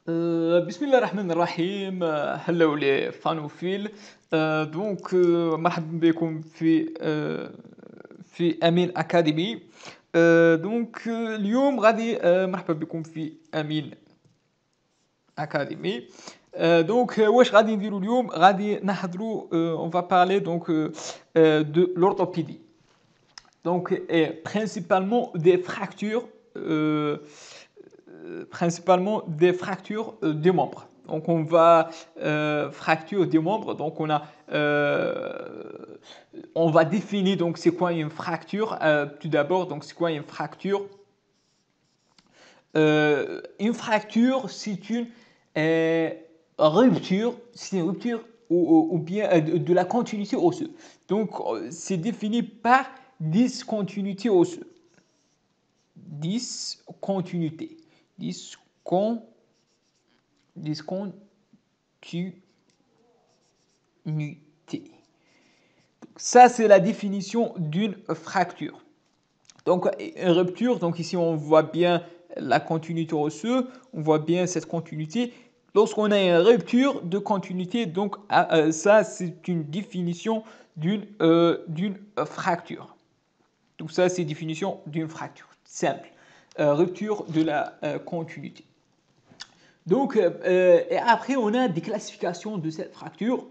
بسم الله الرحمن الرحيم. hello les fanophiles. مرحبا بكم في أمين أكاديمي. اليوم غادي مرحبا بكم في أمين أكاديمي. واش غادي نديرو اليوم؟ غادي نحضرو on va parler de l'orthopédie. Et euh, principalement des fractures des membres. Donc on va fracture des membres. On va définir donc c'est quoi une fracture. Tout d'abord, donc c'est quoi une fracture? Une fracture, c'est une rupture ou bien de la continuité osseuse. Donc c'est défini par discontinuité osseuse. Discontinuité. Discontinuité. Ça, c'est la définition d'une fracture. Donc, une rupture, donc ici on voit bien la continuité osseuse, on voit bien cette continuité. Lorsqu'on a une rupture de continuité, donc ça c'est une définition d'une fracture. Donc ça c'est définition d'une fracture, simple. Rupture de la continuité. Et après on a des classifications de cette fracture.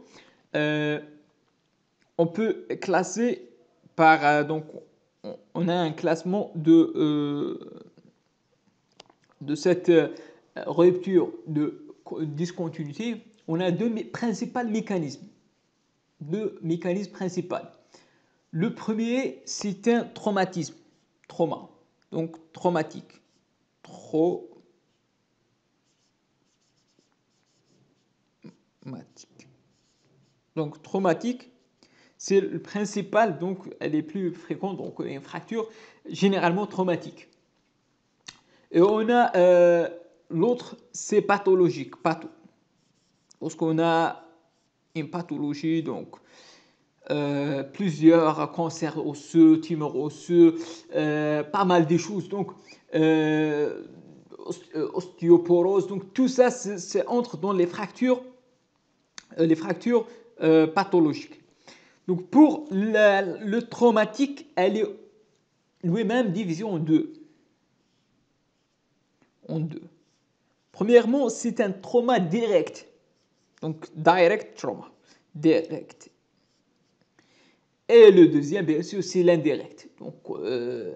On peut classer par on a un classement de cette rupture de discontinuité. On a deux principaux mécanismes. Deux mécanismes principaux. Le premier, c'est un traumatisme. Trauma. Donc traumatique. Donc traumatique, c'est le principal, donc elle est plus fréquente, donc une fracture généralement traumatique. Et on a l'autre, c'est pathologique, Lorsqu'on a une pathologie, donc plusieurs cancers osseux, tumeurs osseux, pas mal de choses, donc ostéoporose, donc tout ça, c'est entre dans les fractures pathologiques. Donc pour le traumatique, elle est lui-même divisée en deux. Premièrement, c'est un trauma direct. Donc direct trauma. Direct. Et le deuxième, bien sûr, c'est l'indirect. Donc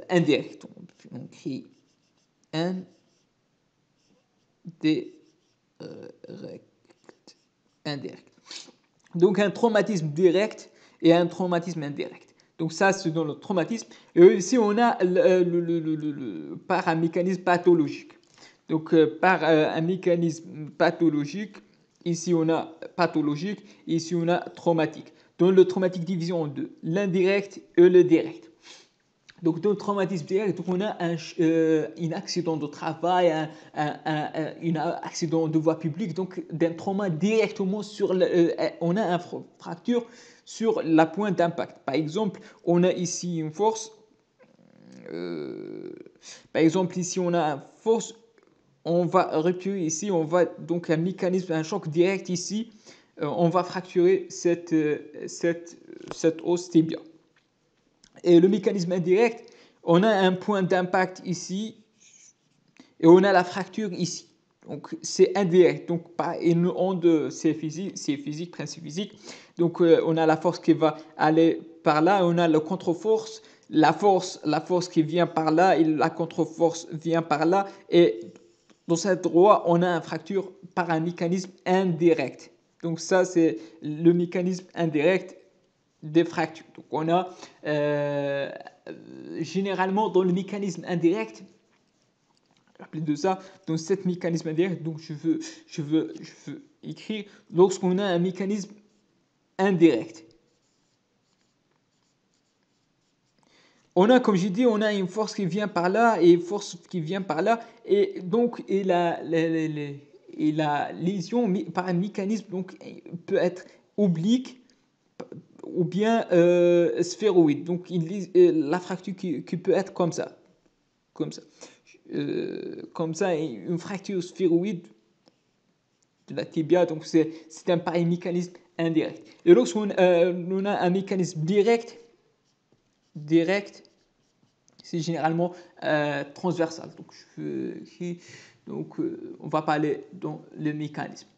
indirect. On écrit indirect. Donc un traumatisme direct et un traumatisme indirect. Donc ça, c'est dans le traumatisme. Et ici, on a par un mécanisme pathologique. Donc par un mécanisme pathologique, ici on a pathologique, ici on a traumatique. Dans le traumatique divisé en deux, l'indirect et le direct. Donc dans le traumatisme direct, donc on a un accident de travail, un accident de voie publique, donc d'un trauma directement on a une fracture sur la pointe d'impact. Par exemple, on a ici une force. Par exemple, ici on a une force. On va rupturer ici, on va donc un mécanisme, un choc direct ici. On va fracturer cette os tibia. Et le mécanisme indirect, on a un point d'impact ici et on a la fracture ici. Donc c'est indirect. Donc une onde, c'est physique, principe physique. Donc on a la force qui va aller par là, on a la contre-force, la force qui vient par là et la contre-force vient par là. Et dans cet endroit, on a une fracture par un mécanisme indirect. Donc ça, c'est le mécanisme indirect des fractures. Donc on a généralement dans le mécanisme indirect, rappelez de ça, dans cet mécanisme indirect, donc je veux écrire lorsqu'on a un mécanisme indirect. On a, comme j'ai dit, on a une force qui vient par là et une force qui vient par là, et donc la lésion par un mécanisme donc peut être oblique ou bien sphéroïde. Donc la fracture qui peut être comme ça, une fracture sphéroïde de la tibia, donc c'est un pareil mécanisme indirect. Et lorsqu'on on a un mécanisme direct, c'est généralement transversal. Donc, on va parler dans le mécanisme.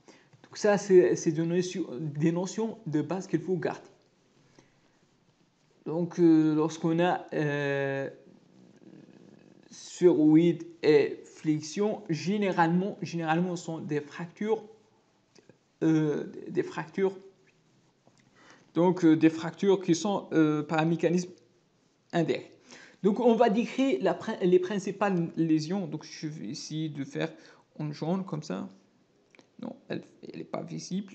Donc ça, c'est des notions de base qu'il faut garder. Donc, lorsqu'on a sphéroïde et flexion, généralement sont des fractures, des fractures qui sont par un mécanisme indirect. Donc, on va décrire les principales lésions. Donc, je vais essayer de faire en jaune comme ça. Non, elle n'est pas visible.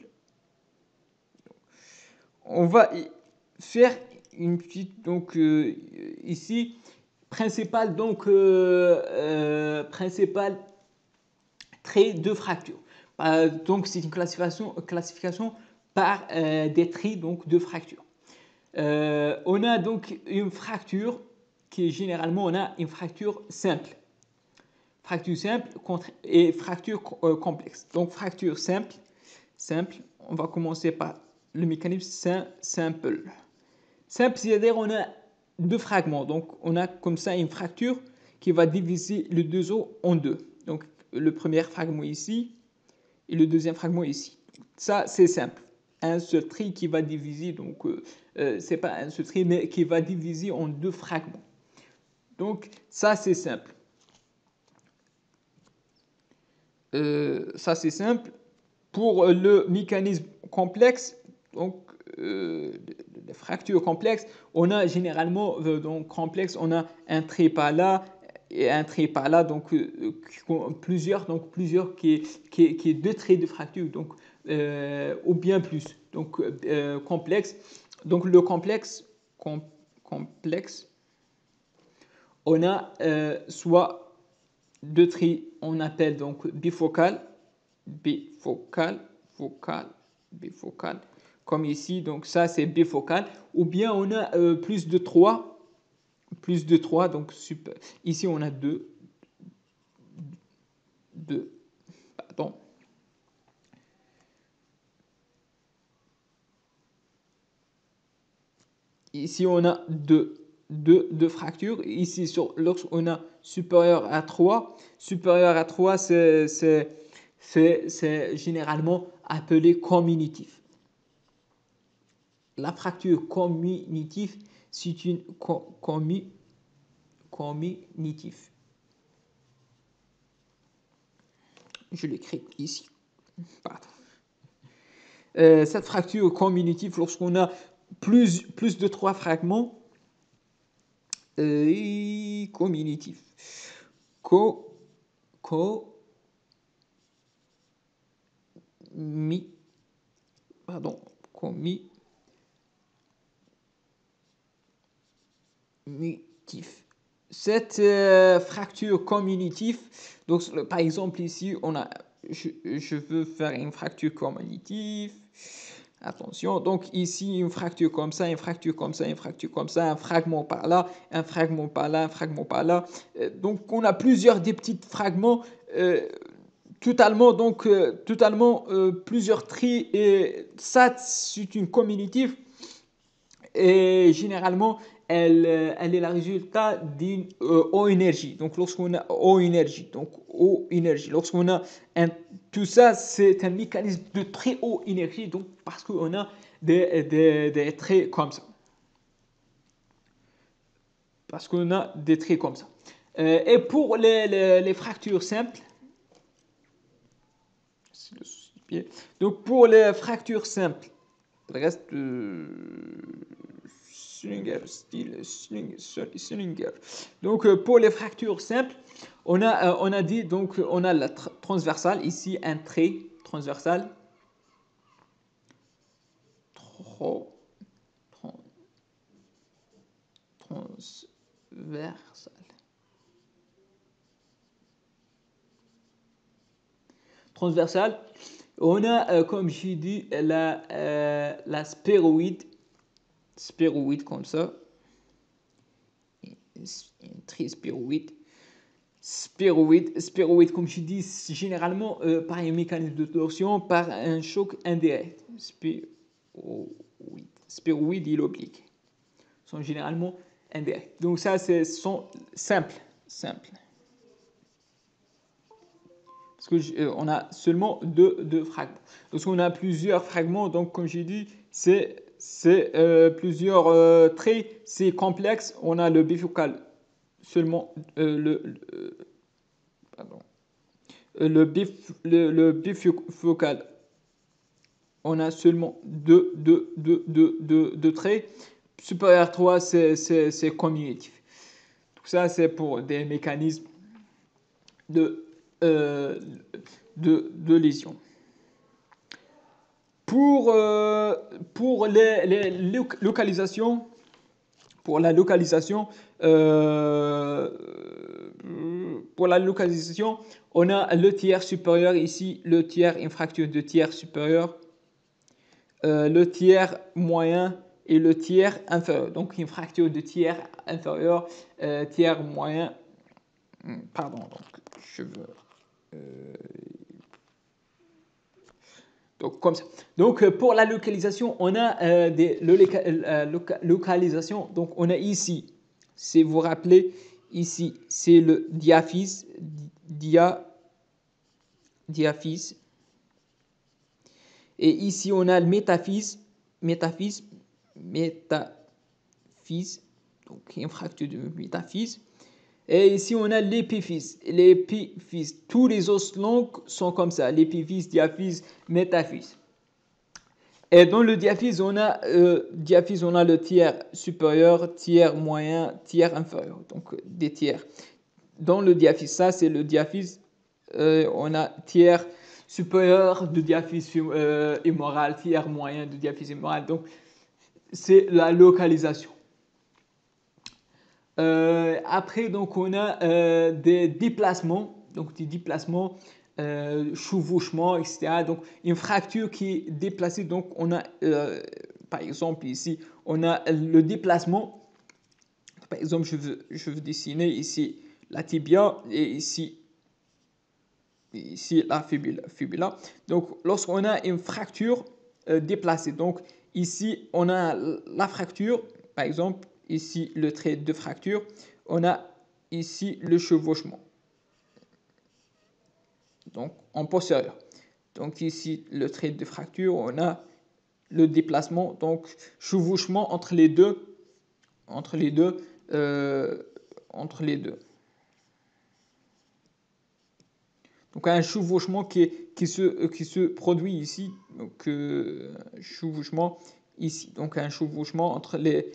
On va faire une petite, donc ici, principal trait de fracture. Donc, c'est une classification par des traits donc, de fracture. On a donc une fracture qui est généralement, on a une fracture simple. Fracture simple et fracture complexe. Donc, fracture simple, on va commencer par le mécanisme simple. Simple, c'est-à-dire on a deux fragments. Donc, on a comme ça une fracture qui va diviser le deux os en deux. Donc, le premier fragment ici et le deuxième fragment ici. Ça, c'est simple. Un seul trait qui va diviser, donc, c'est pas un seul trait, mais qui va diviser en deux fragments. Donc, ça, c'est simple. Ça, c'est simple. Pour le mécanisme complexe, donc, les fractures complexes, on a généralement, donc complexe, on a un trait par là et un trait par là, donc plusieurs qui est deux traits de fracture, donc ou bien plus, donc complexe. Donc le complexe, on a soit deux traits, on appelle donc bifocal, comme ici, donc ça c'est bifocal, ou bien on a plus de 3, donc super. Ici on a deux, pardon. Ici on a deux fractures, ici lorsqu'on a supérieur à 3, c'est généralement appelé comminutif. La fracture comminutive, c'est une comminutif. Je l'écris ici. Pardon. Cette fracture comminutive, lorsqu'on a plus de 3 fragments, comminutif. Comminutif. Cette fracture comminutive, donc par exemple ici, je veux faire une fracture comminutive. Attention, donc ici une fracture comme ça, une fracture comme ça, une fracture comme ça, un fragment par là, un fragment par là, un fragment par là. Donc on a plusieurs des petits fragments, totalement plusieurs traits, et ça c'est une comminutive. Et généralement, elle est le résultat d'une haute énergie. Donc, lorsqu'on a haute énergie, lorsqu'on a tout ça, c'est un mécanisme de très haute énergie, donc parce qu'on a des traits comme ça. Et pour les fractures simples, donc pour les fractures simples, le reste Slinger. Donc pour les fractures simples, on a dit, donc on a la transversale, ici un trait transversal. Transversal. On a, comme j'ai dit, la sphéroïde comme ça, un trait sphéroïde. Sphéroïde, comme je dis, généralement par un mécanisme de torsion, par un choc indirect. Sphéroïde et l'oblique sont généralement indirects. Donc ça, sont simples. Parce qu'on a seulement deux fragments. Lorsqu'on a plusieurs fragments, donc comme j'ai dit, c'est plusieurs traits, c'est complexe. On a le bifocal seulement pardon, le bifocal. On a seulement deux traits. Supérieur 3, c'est commutatif. Tout ça, c'est pour des mécanismes de, euh, de lésion. Pour les localisations, pour la localisation, on a le tiers supérieur ici, le tiers, une fracture de tiers supérieur, le tiers moyen et le tiers inférieur. Donc une fracture de tiers inférieur, tiers moyen. Pardon, donc je veux. Donc comme ça. Donc pour la localisation, on a des localisations. Donc on a ici, si vous vous rappelez, ici c'est le diaphyse, diaphyse. Et ici on a le métaphyse, donc une fracture de métaphyse. Et ici, on a l'épiphyse. Tous les os longs sont comme ça. L'épiphyse, diaphyse, métaphyse. Et dans le diaphyse, on a le tiers supérieur, tiers moyen, tiers inférieur. Donc, des tiers. Dans le diaphyse, ça, c'est le diaphyse. On a tiers supérieur de diaphyse immoral, tiers moyen de diaphyse immoral. Donc, c'est la localisation. Après, donc, on a des déplacements, chevauchements, etc. Donc, une fracture qui est déplacée. Donc, on a, par exemple, ici, on a le déplacement. Par exemple, je veux dessiner ici la tibia et ici la fibula. Donc, lorsqu'on a une fracture déplacée, donc ici, on a la fracture, par exemple, ici le trait de fracture, on a ici le chevauchement. Donc, en postérieur. Donc, ici, le trait de fracture, on a le déplacement, donc chevauchement entre les deux. Donc un chevauchement qui se produit ici, donc chevauchement ici, donc un chevauchement entre les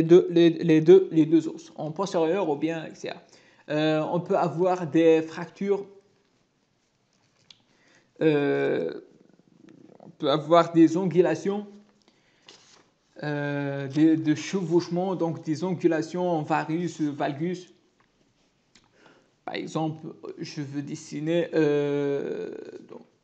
deux os, en postérieur ou bien extérieur. On peut avoir des fractures, on peut avoir des angulations, de chevauchement, donc des angulations en varus, valgus. Par exemple, je veux dessiner,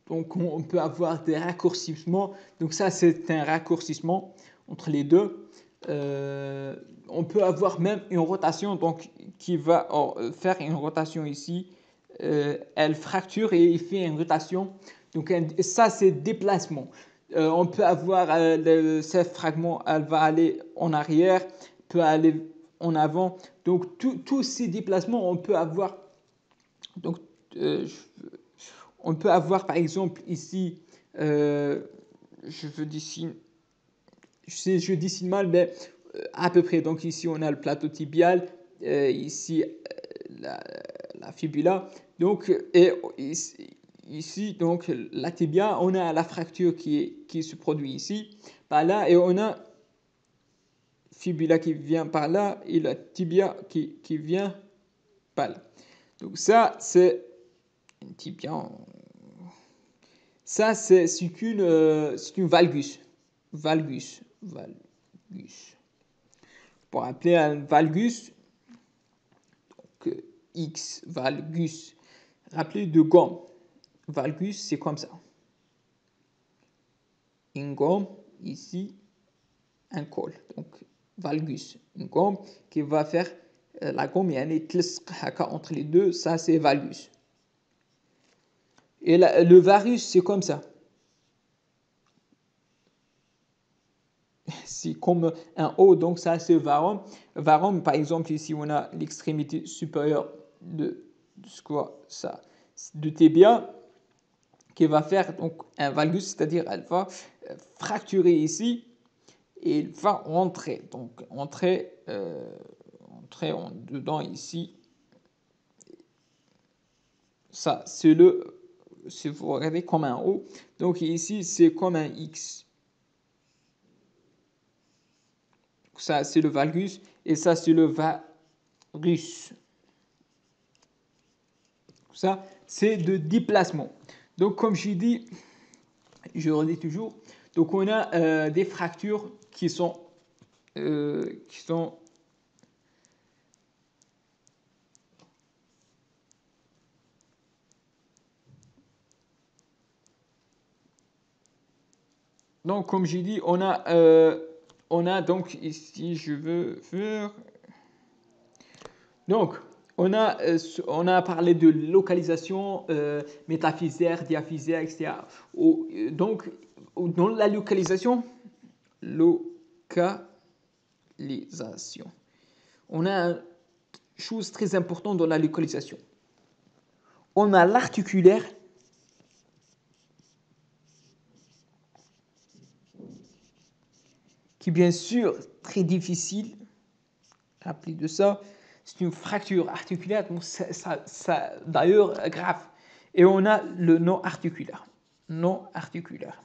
donc on peut avoir des raccourcissements. Donc ça, c'est un raccourcissement entre les deux. On peut avoir même une rotation, donc qui va faire une rotation ici. Elle fracture et il fait une rotation. Donc ça, c'est déplacement. On peut avoir ce fragment, elle va aller en arrière, peut aller en avant. Donc tous ces déplacements, on peut avoir. Donc, on peut avoir par exemple ici, je dessine mal, mais à peu près. Donc ici, on a le plateau tibial, ici la fibula. Donc, et ici, donc la tibia, on a la fracture qui se produit ici, par là, et on a fibula qui vient par là et la tibia qui vient par là. Donc ça, c'est un tibia. Ça, c'est une valgus. Valgus. Pour appeler un valgus, donc X valgus. Rappelez de gomme. Valgus, c'est comme ça. Une gomme, ici, un col. Donc, valgus. Une gomme qui va faire العظم يعني تلصق هكا entre les deux, ça c'est valgus. Et le varus c'est comme ça. C'est comme un O, donc ça c'est varum. Varum, par exemple, ici on a l'extrémité supérieure de quoi ça, de tibia, qui va faire donc un valgus, c'est-à-dire elle va fracturer ici et il va rentrer, donc entrer dedans ici. Ça c'est si vous regardez comme un O, donc ici c'est comme un X. Ça c'est le valgus et ça c'est le varus. Ça c'est de déplacement. Donc comme j'ai dit, je redis toujours, donc on a des fractures qui sont donc comme j'ai dit, on a donc ici, je veux faire. Donc, on a parlé de localisation métaphysaire, diaphysaire, etc. Donc, dans la localisation, on a une chose très importante dans la localisation. On a l'articulaire, qui est bien sûr très difficile à appeler de ça. C'est une fracture articulaire, donc ça d'ailleurs grave. Et on a le non articulaire. Non articulaire.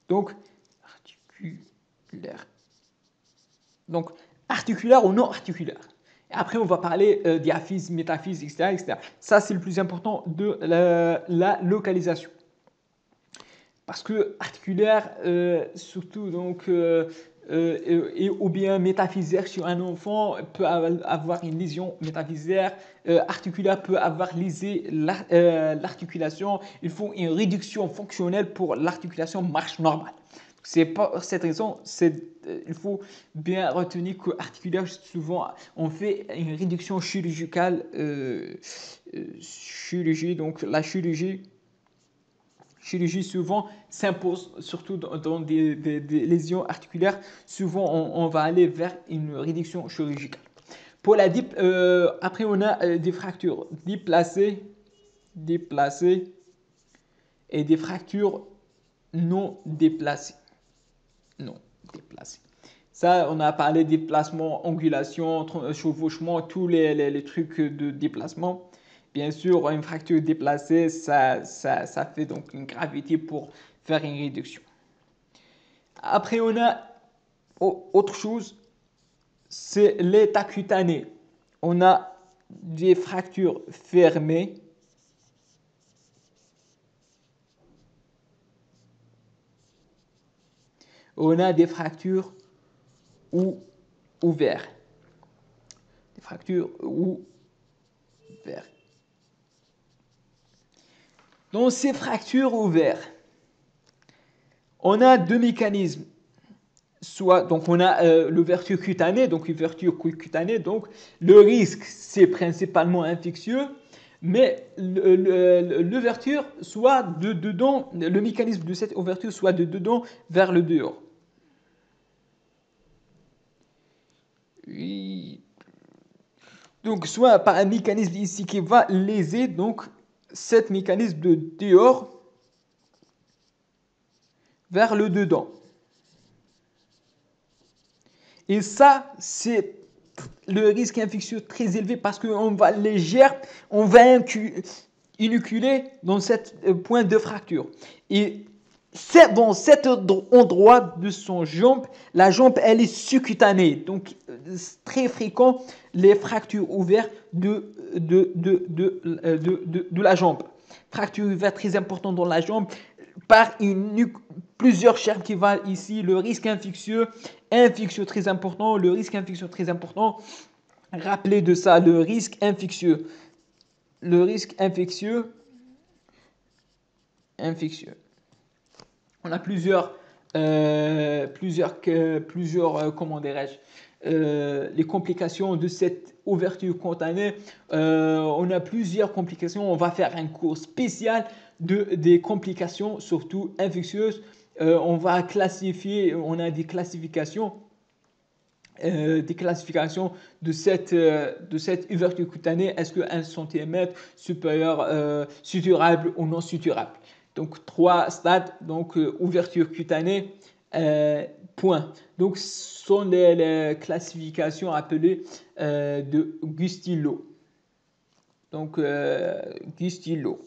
Donc, articulaire. Donc, articulaire ou non articulaire. Et après, on va parler diaphyse, métaphyse, etc., etc. Ça, c'est le plus important de la localisation. Parce que articulaire, surtout donc, ou bien métaphysaire sur un enfant peut avoir une lésion métaphysaire, articulaire peut avoir lésé l'articulation. Il faut une réduction fonctionnelle pour l'articulation marche normale. C'est pour cette raison, il faut bien retenir que articulaire, souvent, on fait une réduction chirurgicale, donc la chirurgie souvent s'impose, surtout dans des lésions articulaires. Souvent, on va aller vers une réduction chirurgicale. Pour la après, on a des fractures déplacées et des fractures non déplacées. Non déplacées. Ça, on a parlé de déplacement, angulation, chevauchement, tous les trucs de déplacement. Bien sûr, une fracture déplacée, ça fait donc une gravité pour faire une réduction. Après, on a autre chose, c'est l'état cutané. On a des fractures fermées. On a des fractures ouvertes. Des fractures ouvertes. Dans ces fractures ouvertes, on a deux mécanismes. Soit, donc on a l'ouverture cutanée, donc l'ouverture cutanée, donc le risque c'est principalement infectieux, mais l'ouverture soit de dedans, le mécanisme de cette ouverture soit de dedans vers le dehors. Oui. Donc soit par un mécanisme ici qui va léser donc cet mécanisme de dehors vers le dedans. Et ça, c'est le risque infectieux très élevé parce qu'on va on va inoculer dans cet point de fracture. Et c'est dans cet endroit de son jambe, la jambe, elle est subcutanée. Donc, c'est très fréquent les fractures ouvertes de la jambe. Fracture ouverte très importante dans la jambe par plusieurs germes qui vont ici, le risque infectieux très important, le risque infectieux très important. Rappelez de ça, le risque infectieux. Le risque infectieux. On a plusieurs comment dirais-je, les complications de cette ouverture cutanée. On a plusieurs complications. On va faire un cours spécial des complications, surtout infectieuses. On va classifier, on a des classifications de cette ouverture cutanée. Est-ce que 1 cm supérieur suturable ou non suturable? Donc 3 stades, donc ouverture cutanée, point. Donc ce sont les classifications appelées de Gustillo. Donc Gustillo.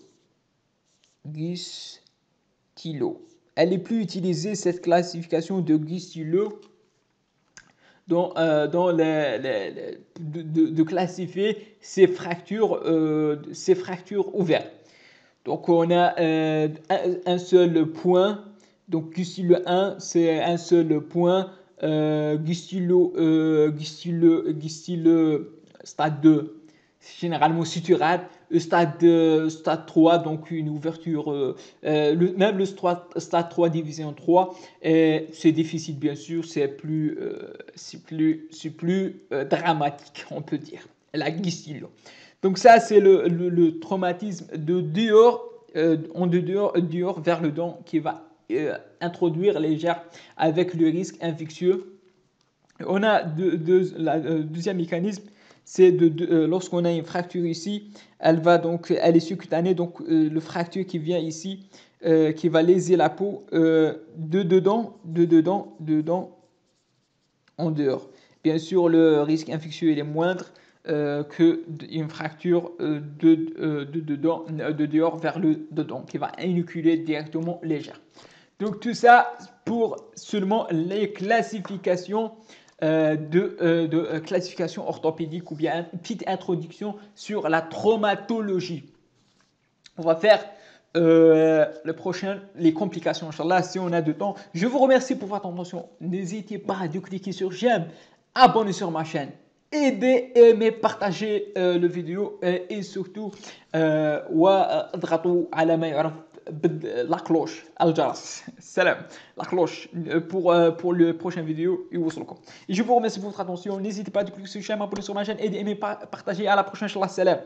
Elle est plus utilisée, cette classification de Gustillo, de classifier ces fractures ouvertes. Donc on a un seul point. Donc Gustillo 1, c'est un seul point. Gustillo stade 2, généralement suturable. Stade 3, donc une ouverture, même le stade 3 divisé en 3, c'est difficile bien sûr, c'est plus dramatique, on peut dire, la Gustillo. Donc ça, c'est le traumatisme de dehors, dehors vers le dedans, qui va introduire les germes avec le risque infectieux. On a le deuxième mécanisme, c'est lorsqu'on a une fracture ici, elle est subcutanée, donc le fracture qui vient ici, qui va léser la peau de dedans en dehors. Bien sûr, le risque infectieux est moindre qu'une fracture de dehors vers le dedans, qui va inoculer directement les germes. Donc tout ça pour seulement les classifications de classification orthopédique, ou bien une petite introduction sur la traumatologie. On va faire le prochain, les complications, Inch'Allah, si on a de temps. Je vous remercie pour votre attention. N'hésitez pas à cliquer sur j'aime, abonnez sur ma chaîne, aimez, partagez le vidéo et surtout واضغطوا على ما يعرف la cloche, الجرس, salam, la cloche pour le prochain vidéo. Et je vous remercie pour votre attention. N'hésitez pas à cliquer sur j'aime, abonner sur ma chaîne et aimer, partager. À la prochaine, Inch'Allah, salam.